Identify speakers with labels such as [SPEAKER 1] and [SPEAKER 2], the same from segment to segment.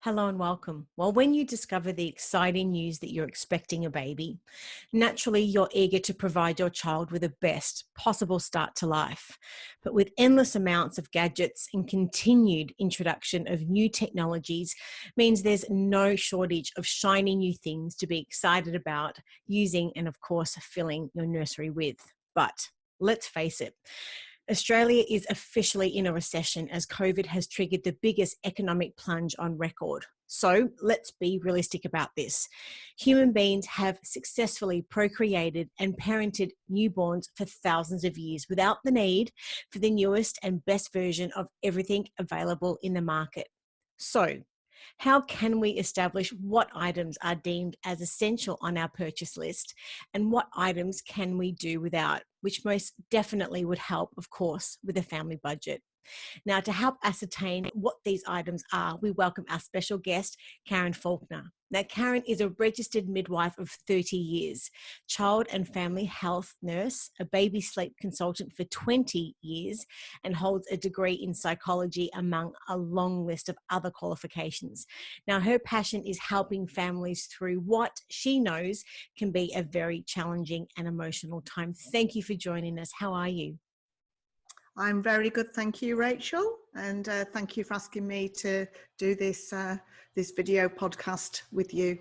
[SPEAKER 1] Hello and welcome. Well, when you discover the exciting news that you're expecting a baby, naturally you're eager to provide your child with the best possible start to life. But with endless amounts of gadgets and continued introduction of new technologies means there's no shortage of shiny new things to be excited about using and of course filling your nursery with. But let's face it, Australia is officially in a recession as COVID has triggered the biggest economic plunge on record. So let's be realistic about this. Human beings have successfully procreated and parented newborns for thousands of years without the need for the newest and best version of everything available in the market. So, how can we establish what items are deemed as essential on our purchase list and what items can we do without, which most definitely would help, of course, with a family budget? Now, to help ascertain what these items are, we welcome our special guest, Karen Faulkner. Now, Karen is a registered midwife of 30 years, child and family health nurse, a baby sleep consultant for 20 years, and holds a degree in psychology among a long list of other qualifications. Now, her passion is helping families through what she knows can be a very challenging and emotional time. Thank you for joining us. How are you?
[SPEAKER 2] I'm very good, thank you, Rachel, and thank you for asking me to do this this video podcast with you.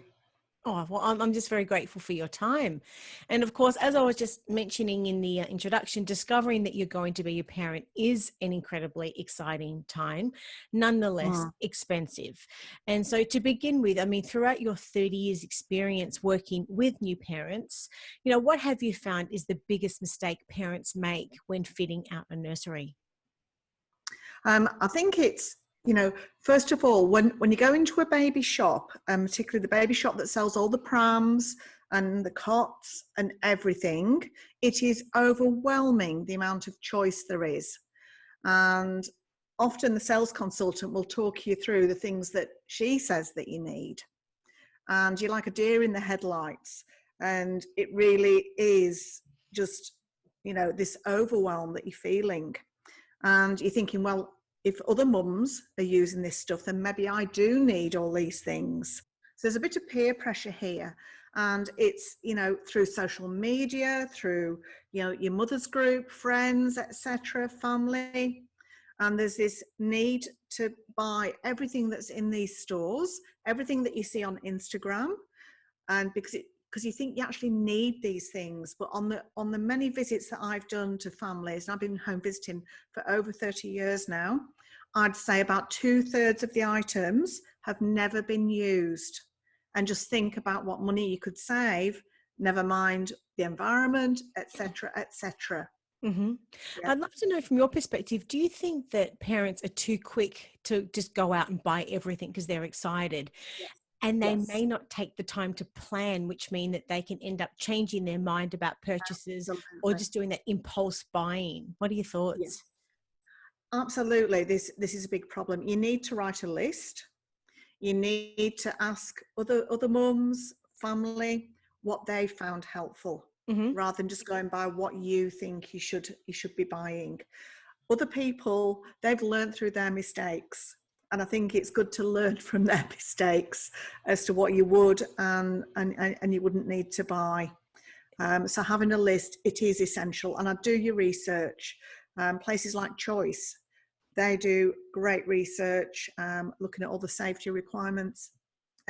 [SPEAKER 1] Oh, well, I'm just very grateful for your time. And of course, as I was just mentioning in the introduction, discovering that you're going to be a parent is an incredibly exciting time, nonetheless expensive. And so to begin with, I mean, throughout your 30 years experience working with new parents, what have you found is the biggest mistake parents make when fitting out a nursery?
[SPEAKER 2] I think it's, first of all, when you go into a baby shop, particularly the baby shop that sells all the prams and the cots and everything, it is overwhelming the amount of choice there is. And often the sales consultant will talk you through the things that she says that you need. And you're like a deer in the headlights. And it really is just, this overwhelm that you're feeling. And you're thinking, well, if other mums are using this stuff, then maybe I do need all these things. So there's a bit of peer pressure here. And it's, through social media, through, your mother's group, friends, etc., family. And there's this need to buy everything that's in these stores, everything that you see on Instagram. And because you think you actually need these things, but on the many visits that I've done to families, and I've been home visiting for over 30 years now, I'd say about 2/3 of the items have never been used. And just think about what money you could save, never mind the environment, etc., etc.
[SPEAKER 1] Mm-hmm.
[SPEAKER 2] Yeah.
[SPEAKER 1] I'd love to know from your perspective, do you think that parents are too quick to just go out and buy everything because they're excited?
[SPEAKER 2] Yes.
[SPEAKER 1] And they
[SPEAKER 2] Yes.
[SPEAKER 1] may not take the time to plan, which mean that they can end up changing their mind about purchases or
[SPEAKER 2] Absolutely.
[SPEAKER 1] just doing that impulse buying. What are your
[SPEAKER 2] Yes.
[SPEAKER 1] thoughts?
[SPEAKER 2] Absolutely. This is a big problem. You need to write a list. You need to ask other mums, family, what they found helpful,
[SPEAKER 1] Mm-hmm.
[SPEAKER 2] rather than just going by what you think you should be buying. Other people, they've learned through their mistakes, and I think it's good to learn from their mistakes as to what you would and you wouldn't need to buy. So having a list, it is essential, and I do your research. Places like Choice, they do great research, looking at all the safety requirements,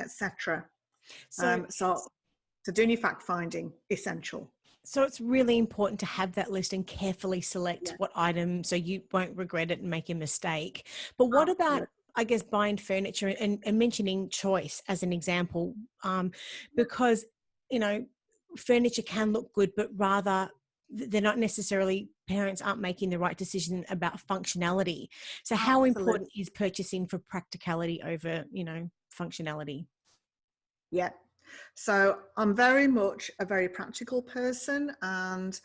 [SPEAKER 2] etc. So doing your fact finding, essential.
[SPEAKER 1] So it's really important to have that list and carefully select
[SPEAKER 2] Yeah,
[SPEAKER 1] what item so you won't regret it and make a mistake. But what
[SPEAKER 2] absolutely.
[SPEAKER 1] about, I guess, buying furniture and mentioning Choice as an example? Because, furniture can look good, but rather they're not necessarily, parents aren't making the right decision about functionality. So how
[SPEAKER 2] Absolutely.
[SPEAKER 1] important is purchasing for practicality over, functionality?
[SPEAKER 2] Yeah. So I'm very much a very practical person, and,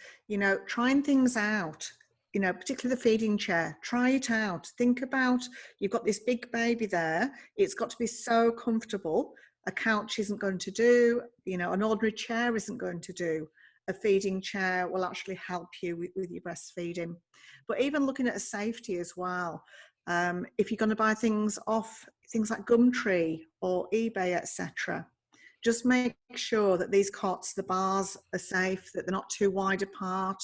[SPEAKER 2] trying things out, particularly the feeding chair, try it out. Think about, you've got this big baby there. It's got to be so comfortable. A couch isn't going to do, an ordinary chair isn't going to do. A feeding chair will actually help you with your breastfeeding. But even looking at a safety as well, if you're going to buy things off things like Gumtree or eBay, etc. Just make sure that these cots, the bars are safe, that they're not too wide apart.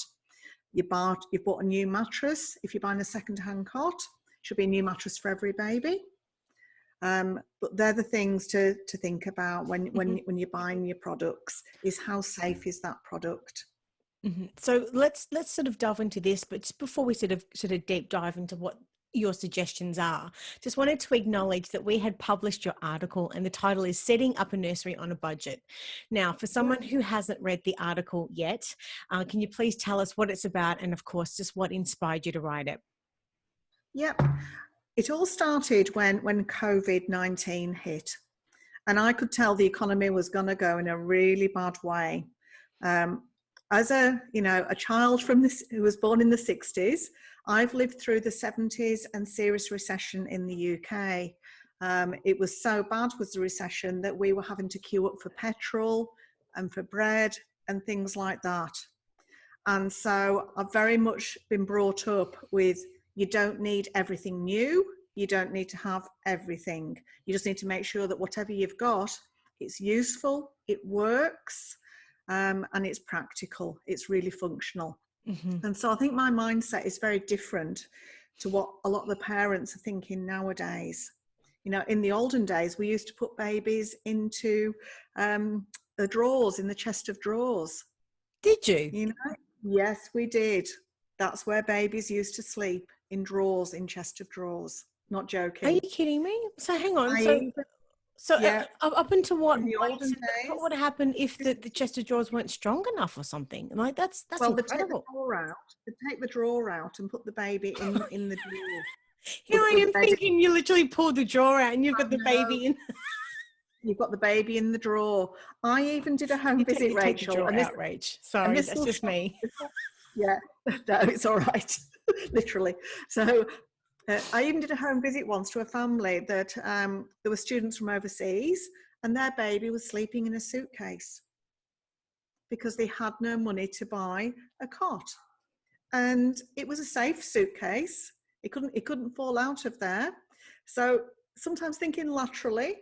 [SPEAKER 2] You've bought a new mattress. If you're buying a second-hand cot, it should be a new mattress for every baby. But they're the things to think about when you're buying your products, is how safe is that product.
[SPEAKER 1] So let's sort of delve into this, but just before we sort of deep dive into what your suggestions are, just wanted to acknowledge that we had published your article, and the title is Setting Up a Nursery on a Budget. Now, for someone who hasn't read the article yet, can you please tell us what it's about, and of course, just what inspired you to write it?
[SPEAKER 2] Yep. It all started when COVID-19 hit, and I could tell the economy was going to go in a really bad way. As a child who was born in the 60s, I've lived through the 70s and serious recession in the UK. It was so bad was the recession that we were having to queue up for petrol and for bread and things like that. And so I've very much been brought up with, you don't need everything new. You don't need to have everything. You just need to make sure that whatever you've got, it's useful, it works, and it's practical. It's really functional. And so I think my mindset is very different to what a lot of the parents are thinking nowadays. In the olden days, we used to put babies into the drawers, in the chest of drawers.
[SPEAKER 1] Did you?
[SPEAKER 2] Yes, we did. That's where babies used to sleep, in drawers, in chest of drawers. Not joking.
[SPEAKER 1] Are you kidding me? So hang on.
[SPEAKER 2] Yeah.
[SPEAKER 1] Up until what
[SPEAKER 2] In the
[SPEAKER 1] point,
[SPEAKER 2] olden days,
[SPEAKER 1] what would happen if the chest of drawers weren't strong enough or something? Like that's
[SPEAKER 2] well,
[SPEAKER 1] incredible.
[SPEAKER 2] They'd take the drawer out and put the baby in the drawer.
[SPEAKER 1] Here I am thinking you literally pulled the drawer out and you've got the baby in.
[SPEAKER 2] You've got the baby in the drawer. I even did a home visit, Rachel.
[SPEAKER 1] Take the drawer out, Rach. Sorry, that's just me.
[SPEAKER 2] Yeah, no, it's all right. Literally. So I even did a home visit once to a family that there were students from overseas, and their baby was sleeping in a suitcase because they had no money to buy a cot. And it was a safe suitcase. It couldn't fall out of there. So sometimes thinking laterally,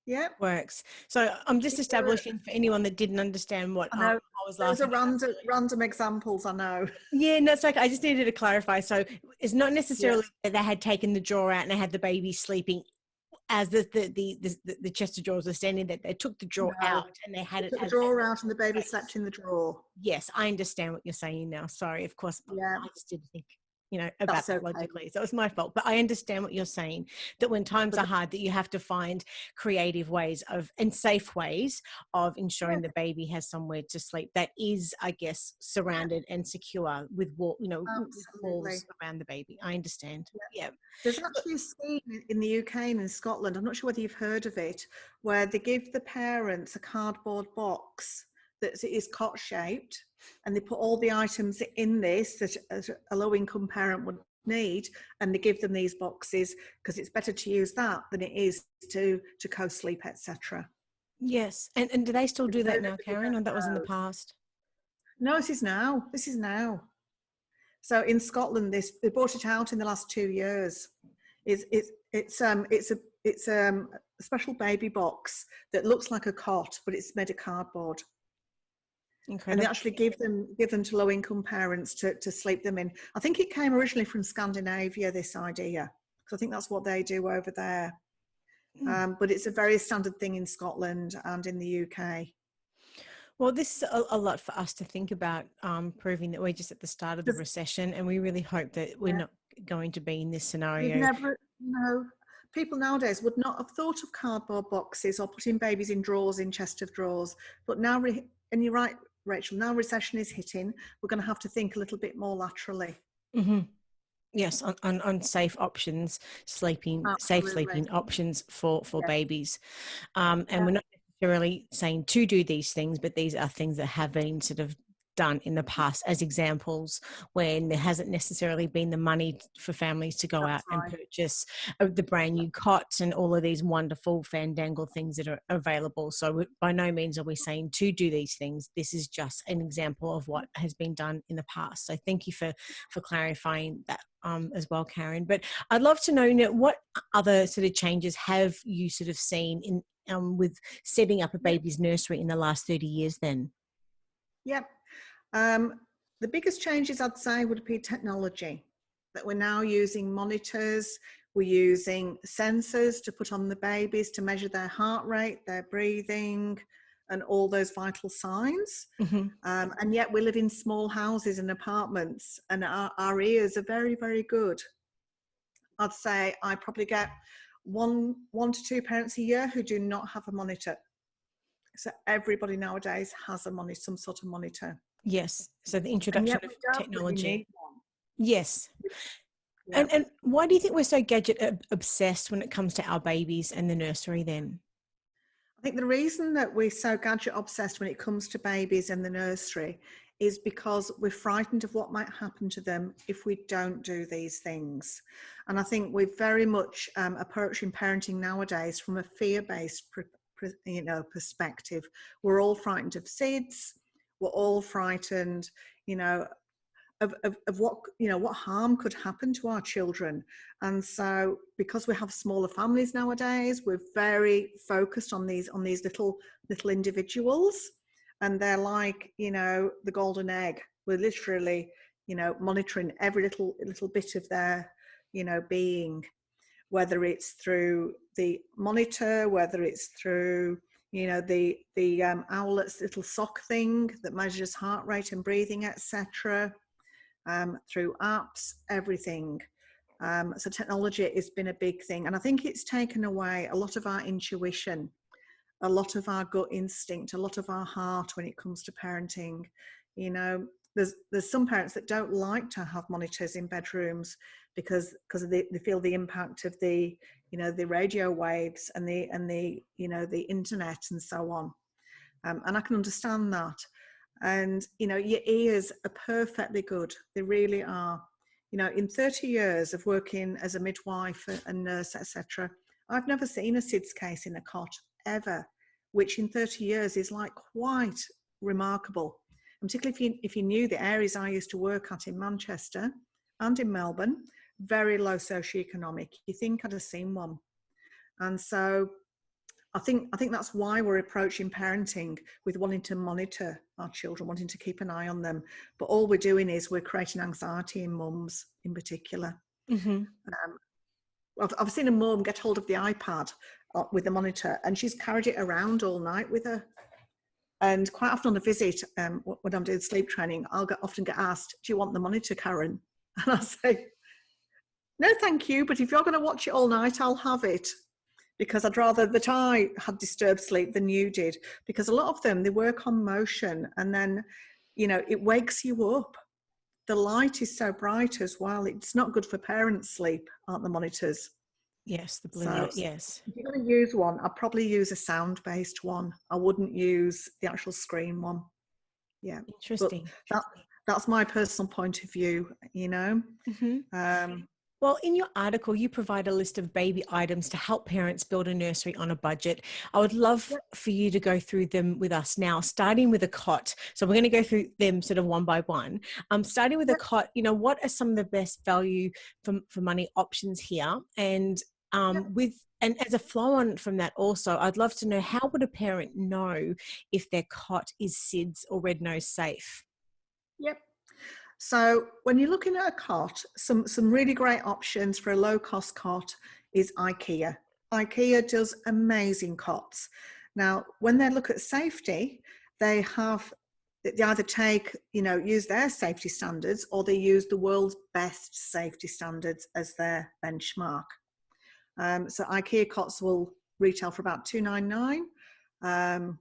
[SPEAKER 2] yeah,
[SPEAKER 1] works. So I'm just establishing for anyone that didn't understand what I was laughing.
[SPEAKER 2] Those are random examples, I know.
[SPEAKER 1] Yeah, no, it's okay. I just needed to clarify. So it's not necessarily that they had taken the drawer out and they had the baby sleeping as the chest of drawers were standing there. They took the drawer out and they had
[SPEAKER 2] the drawer out and the baby slept in the drawer.
[SPEAKER 1] Yes, I understand what you're saying now. Sorry, of course.
[SPEAKER 2] Yeah.
[SPEAKER 1] I just didn't think about that logically. So it was my fault. But I understand what you're saying, that when times are hard, that you have to find creative ways and safe ways of ensuring the baby has somewhere to sleep that is, I guess, surrounded and secure with walls around the baby. I understand. Yeah.
[SPEAKER 2] There's actually a scheme in the UK and in Scotland, I'm not sure whether you've heard of it, where they give the parents a cardboard box that is cot shaped, and they put all the items in this that a low-income parent would need, and they give them these boxes because it's better to use that than it is to co-sleep, etc.
[SPEAKER 1] Yes. And do they still do that now, Karen, or that was in the past?
[SPEAKER 2] No, this is now. So in Scotland, they brought it out in the last 2 years. It's a special baby box that looks like a cot, but it's made of cardboard. Incredible. And they actually give them to low-income parents to sleep them in. I think it came originally from Scandinavia, this idea, because I think that's what they do over there. But it's a very standard thing in Scotland and in the UK.
[SPEAKER 1] Well, this is a lot for us to think about, proving that we're just at the start of the recession, and we really hope that we're not going to be in this scenario.
[SPEAKER 2] People nowadays would not have thought of cardboard boxes or putting babies in drawers, in chest of drawers. But now, and you're right, Rachel, now recession is hitting, we're going to have to think a little bit more laterally.
[SPEAKER 1] Yes, on safe options, safe sleeping options for babies. And we're not necessarily saying to do these things, but these are things that have been sort of done in the past as examples when there hasn't necessarily been the money for families to go out and purchase the brand new cots and all of these wonderful fandangle things that are available. So by no means are we saying to do these things. This is just an example of what has been done in the past. So thank you for clarifying as well, Karen. But I'd love to know, you know, what other sort of changes have you sort of seen in with setting up a
[SPEAKER 2] Yeah.
[SPEAKER 1] baby's nursery in the last 30 years then?
[SPEAKER 2] Yep. The biggest changes I'd say would be technology, that we're now using monitors, we're using sensors to put on the babies to measure their heart rate, their breathing, and all those vital signs.
[SPEAKER 1] Mm-hmm.
[SPEAKER 2] And yet we live in small houses and apartments, and our ears are very, very good. I'd say I probably get one to two parents a year who do not have a monitor. So everybody nowadays has a monitor, some sort of monitor.
[SPEAKER 1] Yes. So the
[SPEAKER 2] And
[SPEAKER 1] introduction
[SPEAKER 2] yet
[SPEAKER 1] of
[SPEAKER 2] we don't really
[SPEAKER 1] technology.
[SPEAKER 2] need one.
[SPEAKER 1] Yes.
[SPEAKER 2] Yeah.
[SPEAKER 1] And why do you think we're so gadget obsessed when it comes to our babies and the nursery then?
[SPEAKER 2] I think the reason that we're so gadget obsessed when it comes to babies in the nursery is because we're frightened of what might happen to them if we don't do these things. And I think we're very much approaching parenting nowadays from a fear-based perspective. We're all frightened of SIDS. We're all frightened, you know, of what, you know, what harm could happen to our children. And so because we have smaller families nowadays, we're very focused on these little individuals, and they're like, you know, the golden egg. We're literally, you know, monitoring every little bit of their, you know, being, whether it's through the monitor, whether it's through, you know, the owlet's little sock thing that measures heart rate and breathing, etc., through apps, everything. So technology has been a big thing, and I think it's taken away a lot of our intuition, a lot of our gut instinct, a lot of our heart when it comes to parenting. You know, there's some parents that don't like to have monitors in bedrooms because they feel the impact of the, you know, the radio waves and the you know, the internet and so on. And I can understand that. And, you know, your ears are perfectly good. They really are. You know, in 30 years of working as a midwife and nurse, etc., I've never seen a SIDS case in a cot ever, which in 30 years is like quite remarkable. And particularly if you knew the areas I used to work at in Manchester and in Melbourne, very low socioeconomic. You think I'd have seen one. And so I think that's why we're approaching parenting with wanting to monitor our children, wanting to keep an eye on them. But all we're doing is we're creating anxiety in mums in particular.
[SPEAKER 1] Mm-hmm.
[SPEAKER 2] I've seen a mum get hold of the iPad with the monitor, and she's carried it around all night with her. And quite often on a visit, when I'm doing sleep training, I'll often get asked, "Do you want the monitor, Karen?" And I say, "No, thank you. But if you're going to watch it all night, I'll have it." Because I'd rather that I had disturbed sleep than you did. Because a lot of them, they work on motion, and then, you know, it wakes you up. The light is so bright as well. It's not good for parents' sleep, aren't the monitors?
[SPEAKER 1] Yes, the blue
[SPEAKER 2] So
[SPEAKER 1] light. Yes.
[SPEAKER 2] if you're going to use one, I'd probably use a sound-based one. I wouldn't use the actual screen one. Yeah, but
[SPEAKER 1] Interesting.
[SPEAKER 2] that's my personal point of view, you know.
[SPEAKER 1] Mm-hmm. Well, in your article, you provide a list of baby items to help parents build a nursery on a budget. I would love for you to go through them with us now, starting with a cot. So we're going to go through them sort of one by one. Starting with a cot, you know, what are some of the best value for money options here? And and as a flow on from that also, I'd love to know, how would a parent know if their cot is SIDS or red nose safe?
[SPEAKER 2] Yep. So when you're looking at a cot, some really great options for a low cost cot is IKEA. IKEA does amazing cots. Now, when they look at safety, they either take, you know, use their safety standards, or they use the world's best safety standards as their benchmark. So IKEA cots will retail for about $299.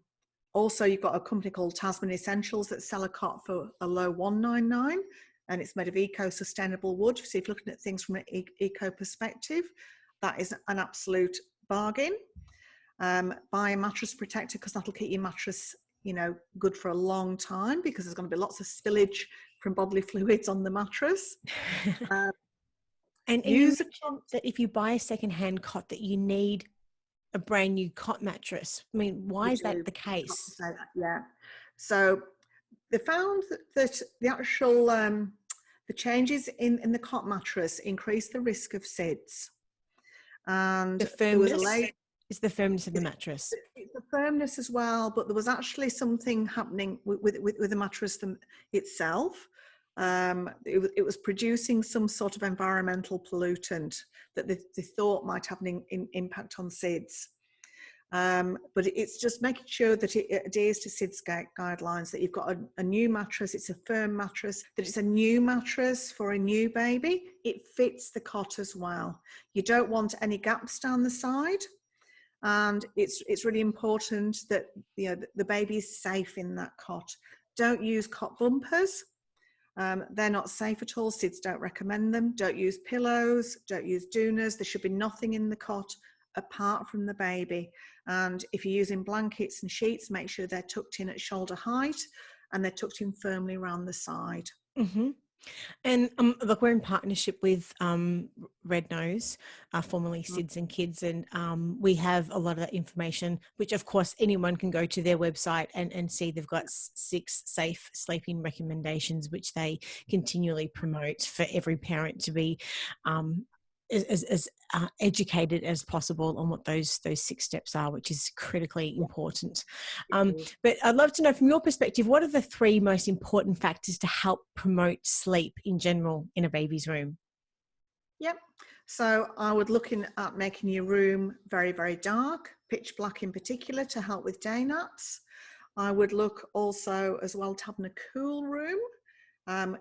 [SPEAKER 2] Also, you've got a company called Tasman Essentials that sell a cot for a low $199, and it's made of eco-sustainable wood. So if you're looking at things from an eco perspective, that is an absolute bargain. Buy a mattress protector, because that'll keep your mattress, you know, good for a long time, because there's going to be lots of spillage from bodily fluids on the mattress.
[SPEAKER 1] And you mentioned that if you buy a secondhand cot, that you need a brand new cot mattress. I mean, why is that the case?
[SPEAKER 2] Yeah. So they found that the actual the changes in the cot mattress increase the risk of SIDS. And
[SPEAKER 1] The
[SPEAKER 2] there was
[SPEAKER 1] firmness is the firmness of the mattress.
[SPEAKER 2] it's the firmness as well, but there was actually something happening with the mattress itself. It was producing some sort of environmental pollutant that they thought might have an impact on SIDS. But it's just making sure that it adheres to SIDS guidelines, that you've got a new mattress, it's a firm mattress, that it's a new mattress for a new baby. It fits the cot as well. You don't want any gaps down the side. And it's really important that the baby is safe in that cot. Don't use cot bumpers. They're not safe at all. SIDS don't recommend them. Don't use pillows. Don't use doonas. There should be nothing in the cot apart from the baby. And if you're using blankets and sheets, make sure they're tucked in at shoulder height and they're tucked in firmly around the side.
[SPEAKER 1] Mm-hmm. And look, we're in partnership with Red Nose, formerly SIDS and Kids, and we have a lot of that information, which of course anyone can go to their website and see. They've got 6 safe sleeping recommendations, which they continually promote for every parent to be as educated as possible on what those 6 steps are, which is critically important. But I'd love to know from your perspective, what are the 3 most important factors to help promote sleep in general in a baby's room?
[SPEAKER 2] Yep. So I would look at making your room very, very dark, pitch black in particular, to help with day naps. I would look also as well to having a cool room.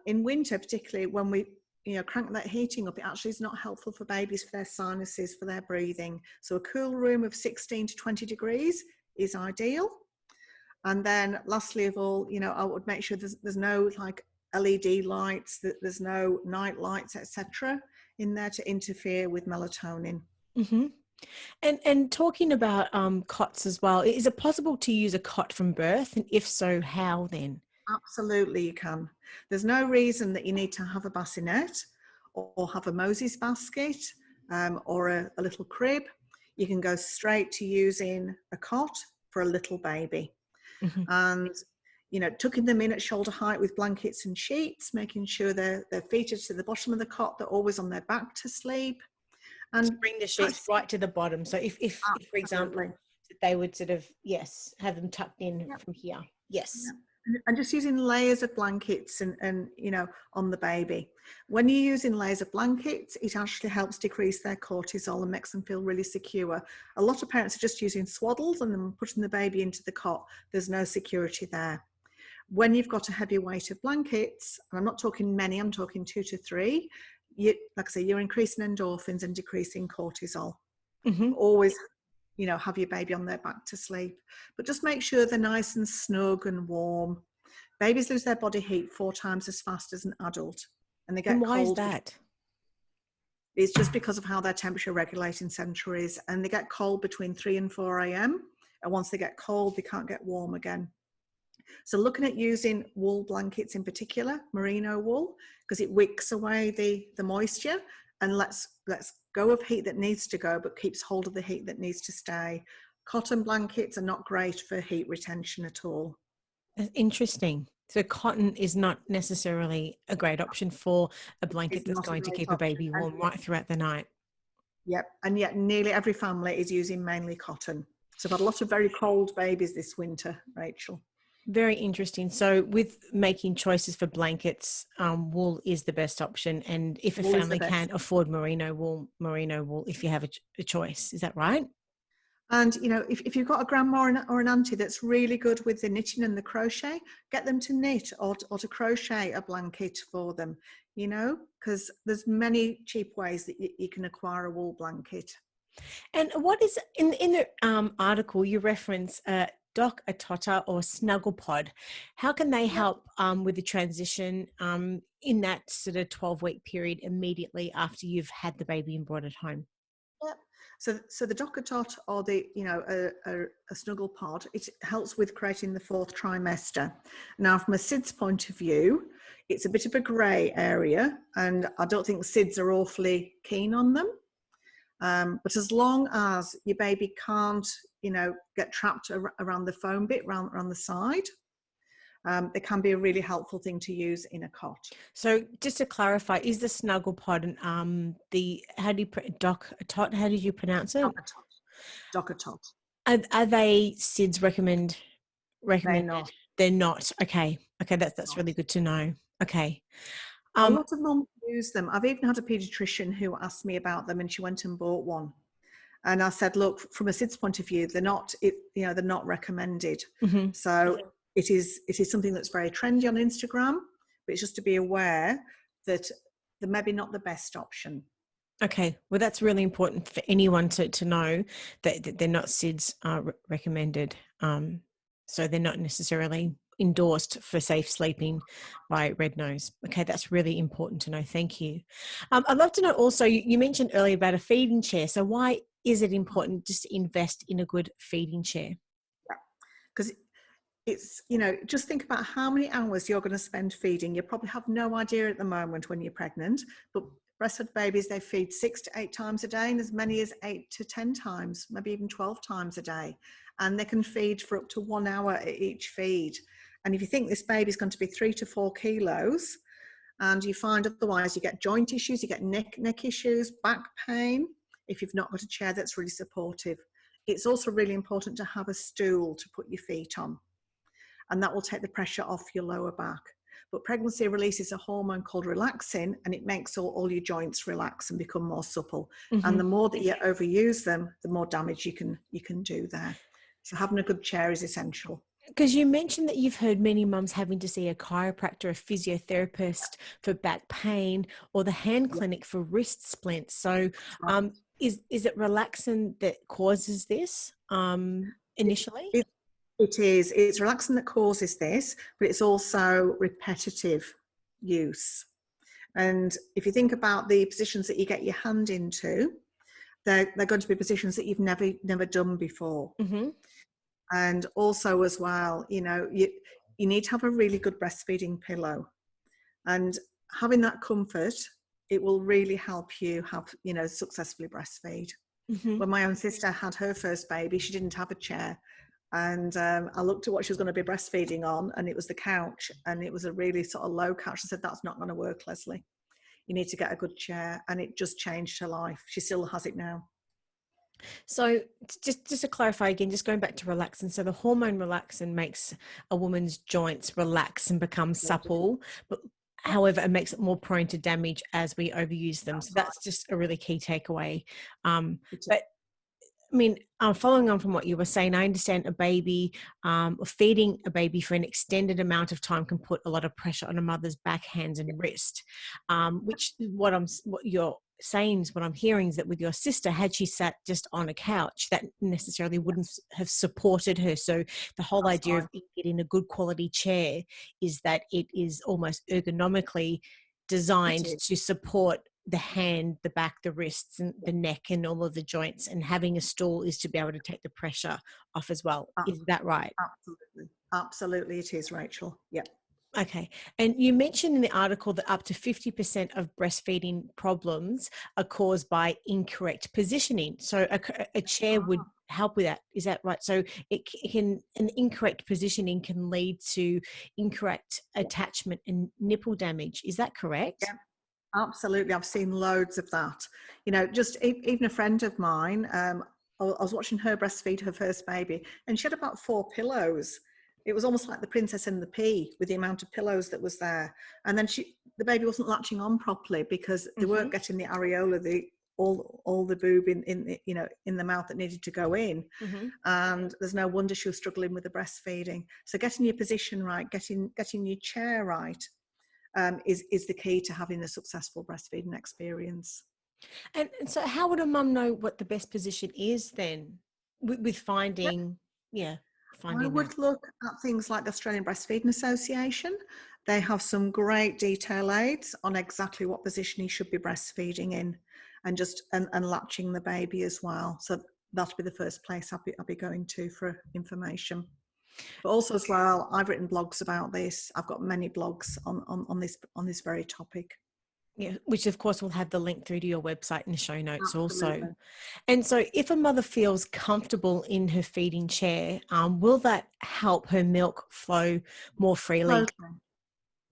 [SPEAKER 2] In winter, particularly when we crank that heating up, it actually is not helpful for babies, for their sinuses, for their breathing. So a cool room of 16 to 20 degrees is ideal. And then lastly of all, I would make sure there's no like LED lights, that there's no night lights, etc. in there to interfere with melatonin.
[SPEAKER 1] Mm-hmm. And talking about cots as well, is it possible to use a cot from birth? And if so, how then?
[SPEAKER 2] Absolutely, you can. There's no reason that you need to have a bassinet or have a Moses basket or a little crib. You can go straight to using a cot for a little baby.
[SPEAKER 1] Mm-hmm.
[SPEAKER 2] And tucking them in at shoulder height with blankets and sheets, making sure their feet are to the bottom of the cot, they're always on their back to sleep. And
[SPEAKER 1] so bring the sheets right to the bottom. So if for example, they would sort of, have them tucked in from here. Yes.
[SPEAKER 2] Yeah. And just using layers of blankets and on the baby. When you're using layers of blankets, it actually helps decrease their cortisol and makes them feel really secure. A lot of parents are just using swaddles and then putting the baby into the cot. There's no security there. When you've got a heavy weight of blankets, and I'm not talking many, I'm talking 2 to 3, like I say, you're increasing endorphins and decreasing cortisol.
[SPEAKER 1] Mm-hmm.
[SPEAKER 2] Always have your baby on their back to sleep, but just make sure they're nice and snug and warm. Babies lose their body heat 4 times as fast as an adult, and they get cold.
[SPEAKER 1] Why is that?
[SPEAKER 2] It's just because of how their temperature regulating center is, and they get cold between 3 and 4 a.m. and once they get cold, they can't get warm again. So looking at using wool blankets in particular, merino wool, because it wicks away the moisture and lets go of heat that needs to go, but keeps hold of the heat that needs to stay. Cotton blankets are not great for heat retention at all.
[SPEAKER 1] That's interesting. So cotton is not necessarily a great option for a blanket that's going to keep a baby warm right throughout the night.
[SPEAKER 2] Yep, and yet nearly every family is using mainly cotton. So I've had a lot of very cold babies this winter, Rachel.
[SPEAKER 1] Very interesting. So with making choices for blankets, wool is the best option. And if a family can afford merino wool, if you have a choice. Is that right?
[SPEAKER 2] And, if you've got a grandma or an auntie that's really good with the knitting and the crochet, get them to knit or to crochet a blanket for them, because there's many cheap ways that you can acquire a wool blanket.
[SPEAKER 1] And what is, in the article, you reference Dock a Totter or Snuggle Pod. How can they help with the transition in that sort of 12-week period immediately after you've had the baby and brought it home?
[SPEAKER 2] Yeah. So the Dock a Tot or a Snuggle Pod, it helps with creating the 4th trimester. Now, from a SIDS point of view, it's a bit of a grey area, and I don't think SIDS are awfully keen on them. But as long as your baby can't, get trapped around the foam bit, around the side, It can be a really helpful thing to use in a cot.
[SPEAKER 1] So just to clarify, is the snuggle pod the how do you tot? How did you pronounce it?
[SPEAKER 2] Docker tot. Docker tot.
[SPEAKER 1] Are they SIDS
[SPEAKER 2] They're
[SPEAKER 1] recommended?
[SPEAKER 2] not.
[SPEAKER 1] They're not. Okay. Okay, that's
[SPEAKER 2] Not.
[SPEAKER 1] really good to know. Okay.
[SPEAKER 2] A lot of mums use them. I've even had a paediatrician who asked me about them, and she went and bought one. And I said, look, from a SIDS point of view, they're not recommended.
[SPEAKER 1] Mm-hmm.
[SPEAKER 2] So it is something that's very trendy on Instagram, but it's just to be aware that they're maybe not the best option.
[SPEAKER 1] Okay, well, that's really important for anyone to know that they're not SIDS recommended. So they're not necessarily endorsed for safe sleeping by Red Nose. Okay, that's really important to know. Thank you. I'd love to know also, you mentioned earlier about a feeding chair. So why is it important just to invest in a good feeding chair?
[SPEAKER 2] Because it's, just think about how many hours you're going to spend feeding. You probably have no idea at the moment when you're pregnant, but breastfed babies, they feed 6 to 8 times a day, and as many as 8 to 10 times, maybe even 12 times a day. And they can feed for up to 1 hour at each feed. And if you think this baby's going to be 3 to 4 kilos, and you find otherwise you get joint issues, you get neck issues, back pain, if you've not got a chair that's really supportive. It's also really important to have a stool to put your feet on, and that will take the pressure off your lower back. But pregnancy releases a hormone called relaxin, and it makes all your joints relax and become more supple.
[SPEAKER 1] Mm-hmm.
[SPEAKER 2] And the more that you overuse them, the more damage you can do there. So having a good chair is essential.
[SPEAKER 1] Because you mentioned that you've heard many mums having to see a chiropractor, a physiotherapist for back pain, or the hand clinic for wrist splints. So
[SPEAKER 2] Right.
[SPEAKER 1] is it relaxin that causes this initially?
[SPEAKER 2] It's relaxin that causes this, but it's also repetitive use. And if you think about the positions that you get your hand into, they're going to be positions that you've never done before.
[SPEAKER 1] Mm-hmm.
[SPEAKER 2] And also as well, you need to have a really good breastfeeding pillow, and having that comfort, it will really help you have, successfully breastfeed.
[SPEAKER 1] Mm-hmm.
[SPEAKER 2] When my own sister had her first baby, she didn't have a chair. And I looked at what she was going to be breastfeeding on, and it was the couch, and it was a really sort of low couch. I said, that's not going to work, Leslie. You need to get a good chair. And it just changed her life. She still has it now.
[SPEAKER 1] So just to clarify again, just going back to relaxin. So the hormone relaxin makes a woman's joints relax and become supple, but however, it makes it more prone to damage as we overuse them. So that's just a really key takeaway. But I mean, following on from what you were saying, I understand a baby or feeding a baby for an extended amount of time can put a lot of pressure on a mother's back, hands, and wrist. Which what you're saying is what I'm hearing is that with your sister, had she sat just on a couch, that necessarily wouldn't have supported her. So the whole idea of getting a good quality chair is that it is almost ergonomically designed to support the hand, the back, the wrists, and the neck, and all of the joints. And having a stool is to be able to take the pressure off as well. Is that right?
[SPEAKER 2] Absolutely, it is, Rachel. Yep.
[SPEAKER 1] Okay. And you mentioned in the article that up to 50% of breastfeeding problems are caused by incorrect positioning. So a chair would help with that. Is that right? So an incorrect positioning can lead to incorrect attachment and nipple damage. Is that correct?
[SPEAKER 2] Yeah. Absolutely. I've seen loads of that. Just even a friend of mine, I was watching her breastfeed her first baby, and she had about 4 pillows. It was almost like the Princess and the Pea with the amount of pillows that was there. And then the baby wasn't latching on properly because they weren't getting the areola, all the boob in the mouth that needed to go in.
[SPEAKER 1] Mm-hmm.
[SPEAKER 2] And there's no wonder she was struggling with the breastfeeding. So getting your position right, getting your chair right, is the key to having a successful breastfeeding experience.
[SPEAKER 1] And so how would a mum know what the best position is then with finding,
[SPEAKER 2] I would look at things like the Australian Breastfeeding Association. They have some great detail aids on exactly what position he should be breastfeeding in, and latching the baby as well. So that'll be the first place I'll be going to for information. But also as well, I've written blogs about this. I've got many blogs on this very topic.
[SPEAKER 1] Yeah, which of course will have the link through to your website in the show notes also.
[SPEAKER 2] Absolutely.
[SPEAKER 1] And so if a mother feels comfortable in her feeding chair, will that help her milk flow more freely?
[SPEAKER 2] Totally.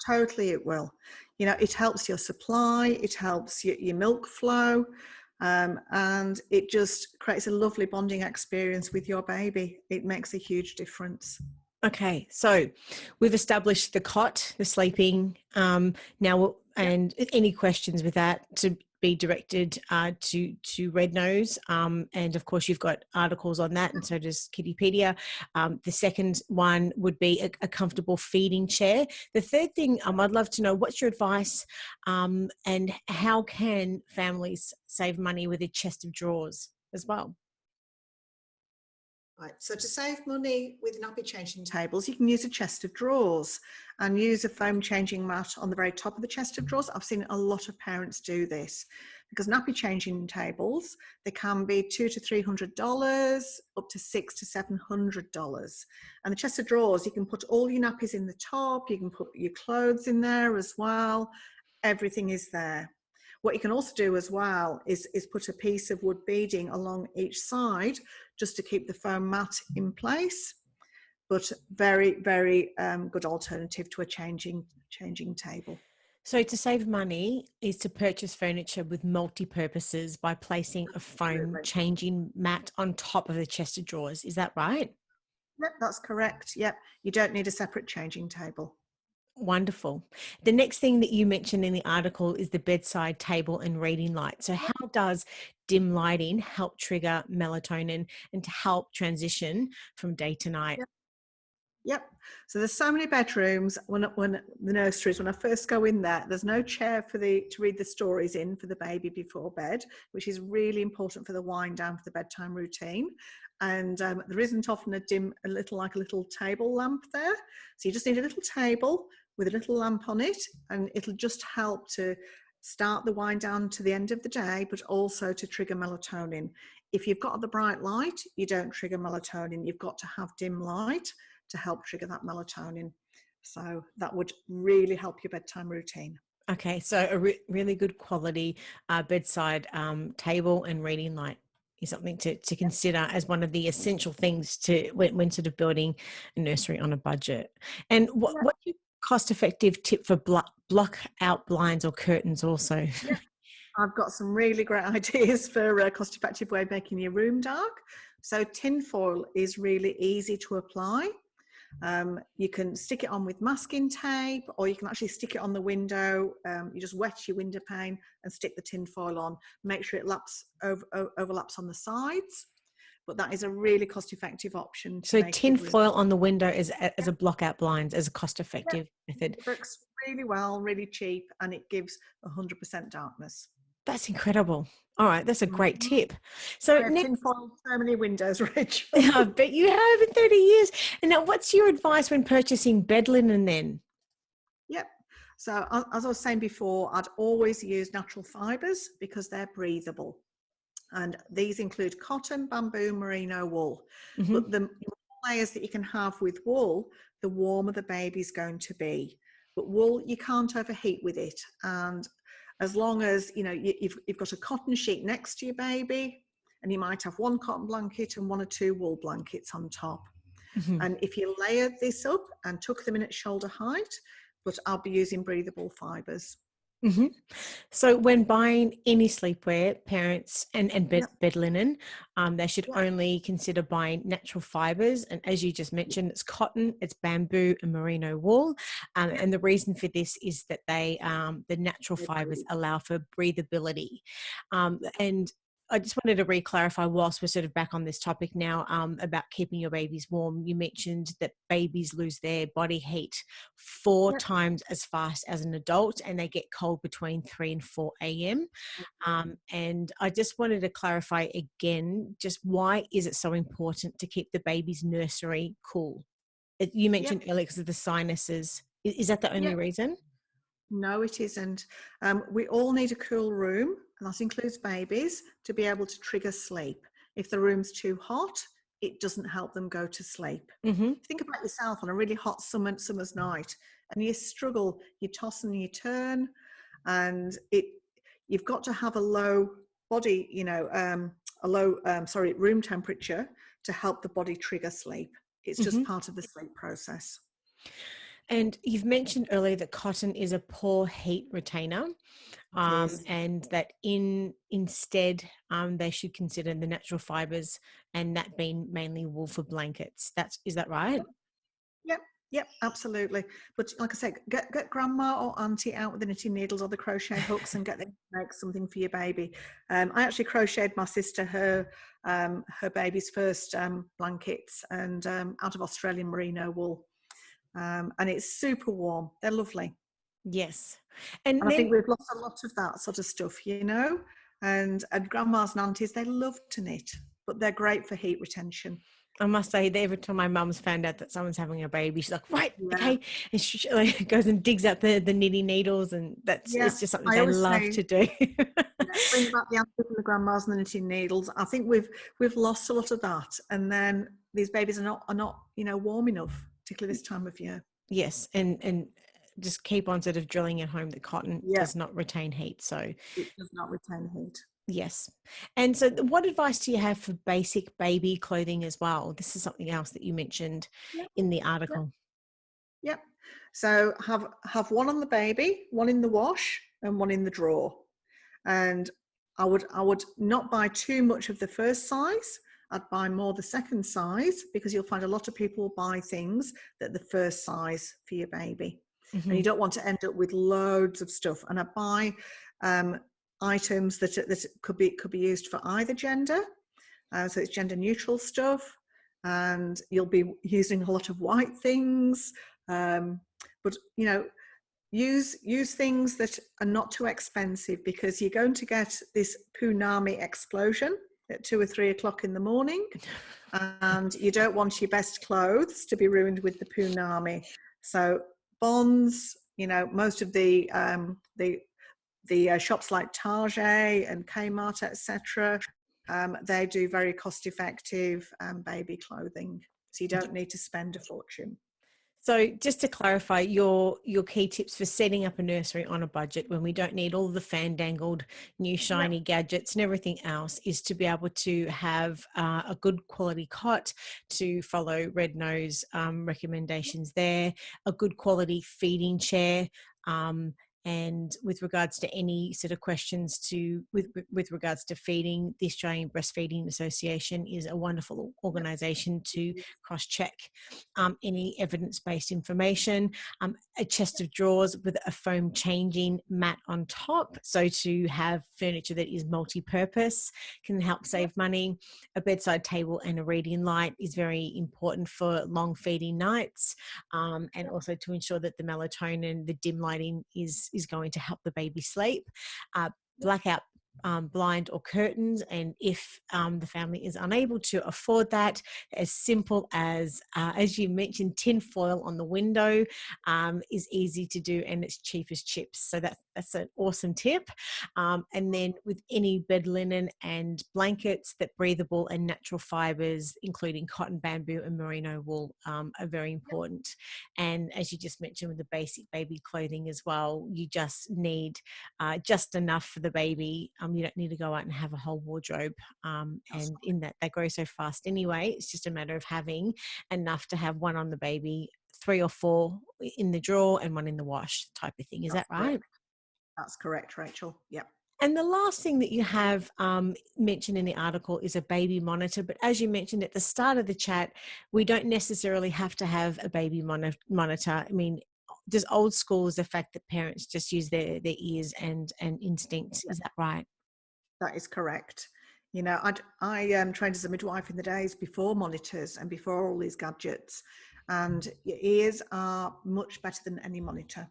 [SPEAKER 2] Totally, it will. You know, it helps your supply, it helps your milk flow, and it just creates a lovely bonding experience with your baby. It makes a huge difference.
[SPEAKER 1] Okay, so we've established the cot, the sleeping. Now,
[SPEAKER 2] Yep.
[SPEAKER 1] and any questions with that to be directed to Red Nose, and of course you've got articles on that, and so does Kittypedia. The second one would be a comfortable feeding chair. The third thing, I'd love to know what's your advice, and how can families save money with a chest of drawers as well?
[SPEAKER 2] Right. So to save money with nappy changing tables, you can use a chest of drawers and use a foam changing mat on the very top of the chest of drawers. I've seen a lot of parents do this because nappy changing tables, they can be $200 to $300, up to $600 to $700. And the chest of drawers, you can put all your nappies in the top, you can put your clothes in there as well. Everything is there. What you can also do as well is put a piece of wood beading along each side just to keep the foam mat in place, but very, very good alternative to a changing table.
[SPEAKER 1] So to save money is to purchase furniture with multi-purposes by placing a foam
[SPEAKER 2] Absolutely.
[SPEAKER 1] changing mat on top of the chest of drawers. Is that right?
[SPEAKER 2] Yep, that's correct. Yep, you don't need a separate changing table.
[SPEAKER 1] Wonderful. The next thing that you mentioned in the article is the bedside table and reading light. So how does dim lighting help trigger melatonin and to help transition from day to night?
[SPEAKER 2] Yep. Yep. So there's so many bedrooms when the nurseries, when I first go in there, there's no chair to read the stories in for the baby before bed, which is really important for the wind down for the bedtime routine. And there isn't often a little table lamp there. So you just need a little table with a little lamp on it, and it'll just help to start the wind down to the end of the day, but also to trigger melatonin. If you've got the bright light, you don't trigger melatonin. You've got to have dim light to help trigger that melatonin. So that would really help your bedtime routine.
[SPEAKER 1] Okay, so a really good quality bedside table and reading light is something to consider as one of the essential things to when sort of building a nursery on a budget. And
[SPEAKER 2] Yeah,
[SPEAKER 1] what's your cost-effective tip for block out blinds or curtains also?
[SPEAKER 2] yeah. I've got some really great ideas for a cost-effective way of making your room dark. So tin foil is really easy to apply. You can stick it on with masking tape, or you can actually stick it on the window. You just wet your window pane and stick the tin foil on. Make sure it overlaps on the sides. But that is a really cost-effective option to
[SPEAKER 1] So
[SPEAKER 2] make your
[SPEAKER 1] tin
[SPEAKER 2] room.
[SPEAKER 1] foil on the window as
[SPEAKER 2] Yeah,
[SPEAKER 1] a block out blinds as a
[SPEAKER 2] yeah.
[SPEAKER 1] cost-effective method.
[SPEAKER 2] It works really well, really cheap, and it gives 100% darkness.
[SPEAKER 1] That's incredible. All right, that's a great
[SPEAKER 2] Mhm.
[SPEAKER 1] tip. So
[SPEAKER 2] I have
[SPEAKER 1] next,
[SPEAKER 2] tinfoil so many windows, Rachel.
[SPEAKER 1] I bet you have in 30 years. And now what's your advice when purchasing bed linen then?
[SPEAKER 2] Yep. So as I was saying before, I'd always use natural fibres because they're breathable. And these include cotton, bamboo, merino, wool.
[SPEAKER 1] Mm-hmm.
[SPEAKER 2] But the more layers that you can have with wool, the warmer the baby's going to be. But wool, you can't overheat with it. And as long as you've got a cotton sheet next to your baby, and you might have one cotton blanket and one or two wool blankets on top.
[SPEAKER 1] Mm-hmm.
[SPEAKER 2] And if you layered this up and took them in at shoulder height, but I'll be using breathable fibres.
[SPEAKER 1] Mm-hmm. So when buying any sleepwear, parents and
[SPEAKER 2] Yep,
[SPEAKER 1] bed linen, they should
[SPEAKER 2] yep,
[SPEAKER 1] only consider buying natural fibers. And as you just mentioned, it's cotton, it's bamboo and merino wool.
[SPEAKER 2] yep.
[SPEAKER 1] And the reason for this is that the natural
[SPEAKER 2] They
[SPEAKER 1] fibers
[SPEAKER 2] breathe.
[SPEAKER 1] allow for breathability. And I just wanted to re-clarify whilst we're sort of back on this topic now about keeping your babies warm. You mentioned that babies lose their body heat four
[SPEAKER 2] Yep.
[SPEAKER 1] times as fast as an adult, and they get cold between 3 and 4 a.m. And I just wanted to clarify again, just why is it so important to keep the baby's nursery cool? You
[SPEAKER 2] Yep.
[SPEAKER 1] mentioned earlier because of the sinuses. Is that the only
[SPEAKER 2] Yep.
[SPEAKER 1] reason?
[SPEAKER 2] No, it isn't. We all need a cool room, and that includes babies, to be able to trigger sleep. If the room's too hot, it doesn't help them go to sleep.
[SPEAKER 1] Mm-hmm.
[SPEAKER 2] Think about yourself on a really hot summer's night, and you struggle, you toss and you turn, and you've got to have a low body, room temperature to help the body trigger sleep. It's just
[SPEAKER 1] Mhm.
[SPEAKER 2] part of the sleep process.
[SPEAKER 1] And you've mentioned earlier that cotton is a poor heat retainer,
[SPEAKER 2] It is.
[SPEAKER 1] and that instead they should consider the natural fibers, and that being mainly wool for blankets. Is that right?
[SPEAKER 2] Yep, yep, absolutely. But like I said, get grandma or auntie out with the knitting needles or the crochet hooks and get them to make something for your baby. I actually crocheted my sister her baby's first blankets, and out of Australian merino wool, and it's super warm. They're lovely,
[SPEAKER 1] Yes.
[SPEAKER 2] and
[SPEAKER 1] And
[SPEAKER 2] I think
[SPEAKER 1] then
[SPEAKER 2] we've lost a lot of that sort of stuff, And grandmas and aunties, they love to knit, but they're great for heat retention.
[SPEAKER 1] I must say that every time my mum's found out that someone's having a baby, she's like, right,
[SPEAKER 2] Yeah.
[SPEAKER 1] okay. And she like, goes and digs up the knitting needles, and
[SPEAKER 2] Yeah,
[SPEAKER 1] it's just something
[SPEAKER 2] I
[SPEAKER 1] they
[SPEAKER 2] always
[SPEAKER 1] love
[SPEAKER 2] say,
[SPEAKER 1] to do.
[SPEAKER 2] yeah, bring back the aunties and the grandmas and the knitting needles. I think we've lost a lot of that, and then these babies are not warm enough, particularly this time of year.
[SPEAKER 1] Yes, and just keep on sort of drilling at home that cotton
[SPEAKER 2] Yeah,
[SPEAKER 1] does not retain heat. So
[SPEAKER 2] it does not retain heat.
[SPEAKER 1] yes. And so what advice do you have for basic baby clothing as well? This is something else that you mentioned
[SPEAKER 2] Yeah,
[SPEAKER 1] in the
[SPEAKER 2] yeah,
[SPEAKER 1] article.
[SPEAKER 2] yeah. So have one on the baby, one in the wash, and one in the drawer. And I would not buy too much of the first size. I'd buy more the second size, because you'll find a lot of people buy things that the first size for your baby, and you
[SPEAKER 1] Mhm.
[SPEAKER 2] don't want to end up with loads of stuff. And I buy items that could be used for either gender, so it's gender neutral stuff, and you'll be using a lot of white things, but use things that are not too expensive, because you're going to get this punami explosion at 2 or 3 o'clock in the morning, and you don't want your best clothes to be ruined with the punami. So bonds, most of the shops like Target and Kmart, etc., they do very cost-effective baby clothing, so you don't need to spend a fortune.
[SPEAKER 1] So just to clarify, your key tips for setting up a nursery on a budget when we don't need all the fandangled new
[SPEAKER 2] Yep.
[SPEAKER 1] shiny gadgets and everything else is to be able to have a good quality cot, to follow Red Nose recommendations there, a good quality feeding chair, and with regards to any sort of questions with regards to feeding, the Australian Breastfeeding Association is a wonderful organisation to cross-check any evidence-based information, a chest of drawers with a foam changing mat on top. So to have furniture that is multi-purpose can help save money. A bedside table and a reading light is very important for long feeding nights, and also to ensure that the melatonin, the dim lighting is going to help the baby sleep. Blackout blind or curtains, and if the family is unable to afford that, as simple as you mentioned, tin foil on the window is easy to do, and it's cheap as chips. So that's an awesome tip. And then with any bed linen and blankets, that breathable and natural fibers, including cotton, bamboo, and merino wool, are very important. And as you just mentioned, with the basic baby clothing as well, you just need just enough for the baby. You don't need to go out and have a whole wardrobe. And in that, they grow so fast anyway. It's just a matter of having enough to have one on the baby, 3 or 4 in the drawer, and one in the wash type of thing. Is
[SPEAKER 2] That's
[SPEAKER 1] that right?
[SPEAKER 2] correct. That's correct, Rachel. Yep.
[SPEAKER 1] And the last thing that you have mentioned in the article is a baby monitor. But as you mentioned at the start of the chat, we don't necessarily have to have a baby monitor. I mean, just old school is the fact that parents just use their ears and instincts.
[SPEAKER 2] Yep.
[SPEAKER 1] Is that right?
[SPEAKER 2] That is correct. I trained as a midwife in the days before monitors and before all these gadgets, and your ears are much better than any monitor.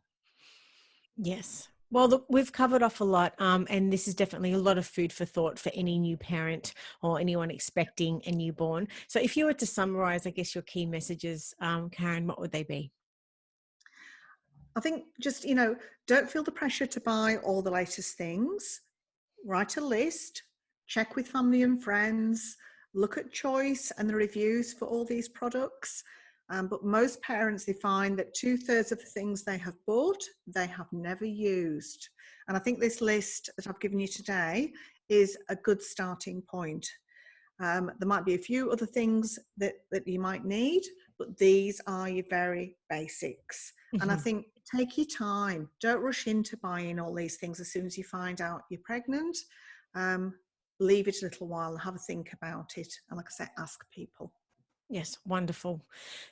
[SPEAKER 1] Yes. Well, look, we've covered off a lot, and this is definitely a lot of food for thought for any new parent or anyone expecting a newborn. So if you were to summarize, I guess, your key messages, Karen, what would they be?
[SPEAKER 2] I think just, don't feel the pressure to buy all the latest things. Write a list, check with family and friends, look at choice and the reviews for all these products. But most parents, they find that 2/3 of the things they have bought, they have never used. And I think this list that I've given you today is a good starting point. There might be a few other things that you might need, but these are your very basics. And I
[SPEAKER 1] Mhm.
[SPEAKER 2] think take your time. Don't rush into buying all these things as soon as you find out you're pregnant. Leave it a little while and have a think about it. And like I said, ask people.
[SPEAKER 1] Yes, wonderful.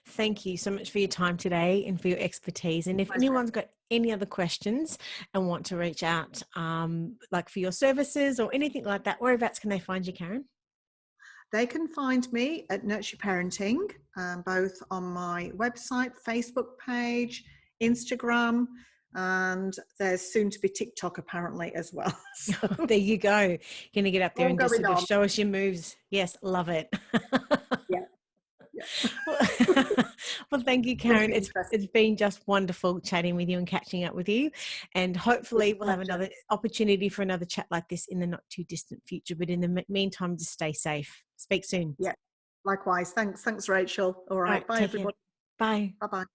[SPEAKER 1] Thank you so much for your time today and for your expertise. And if
[SPEAKER 2] Pleasure.
[SPEAKER 1] anyone's got any other questions and want to reach out, like for your services or anything like that, whereabouts can they find you, Karen?
[SPEAKER 2] They can find me at Nursery Parenting, both on my website, Facebook page, Instagram, and there's soon to be TikTok apparently as well. So
[SPEAKER 1] There you go. You're going to get up there
[SPEAKER 2] all
[SPEAKER 1] and just
[SPEAKER 2] going
[SPEAKER 1] sort of
[SPEAKER 2] on.
[SPEAKER 1] show us your moves. Yes, love it.
[SPEAKER 2] Yeah, yeah.
[SPEAKER 1] Well, well, thank you,
[SPEAKER 2] Going to
[SPEAKER 1] Karen.
[SPEAKER 2] be
[SPEAKER 1] It's
[SPEAKER 2] interesting.
[SPEAKER 1] been just wonderful chatting with you and catching up with you. And
[SPEAKER 2] It's
[SPEAKER 1] hopefully
[SPEAKER 2] a
[SPEAKER 1] we'll have
[SPEAKER 2] pleasure.
[SPEAKER 1] another opportunity for another chat like this in the not too distant future. But in the meantime, just stay safe. Speak soon.
[SPEAKER 2] Yeah. Likewise. Thanks, Rachel. All
[SPEAKER 1] All
[SPEAKER 2] right.
[SPEAKER 1] right,
[SPEAKER 2] Bye,
[SPEAKER 1] take care.
[SPEAKER 2] everybody.
[SPEAKER 1] Bye.
[SPEAKER 2] Bye bye.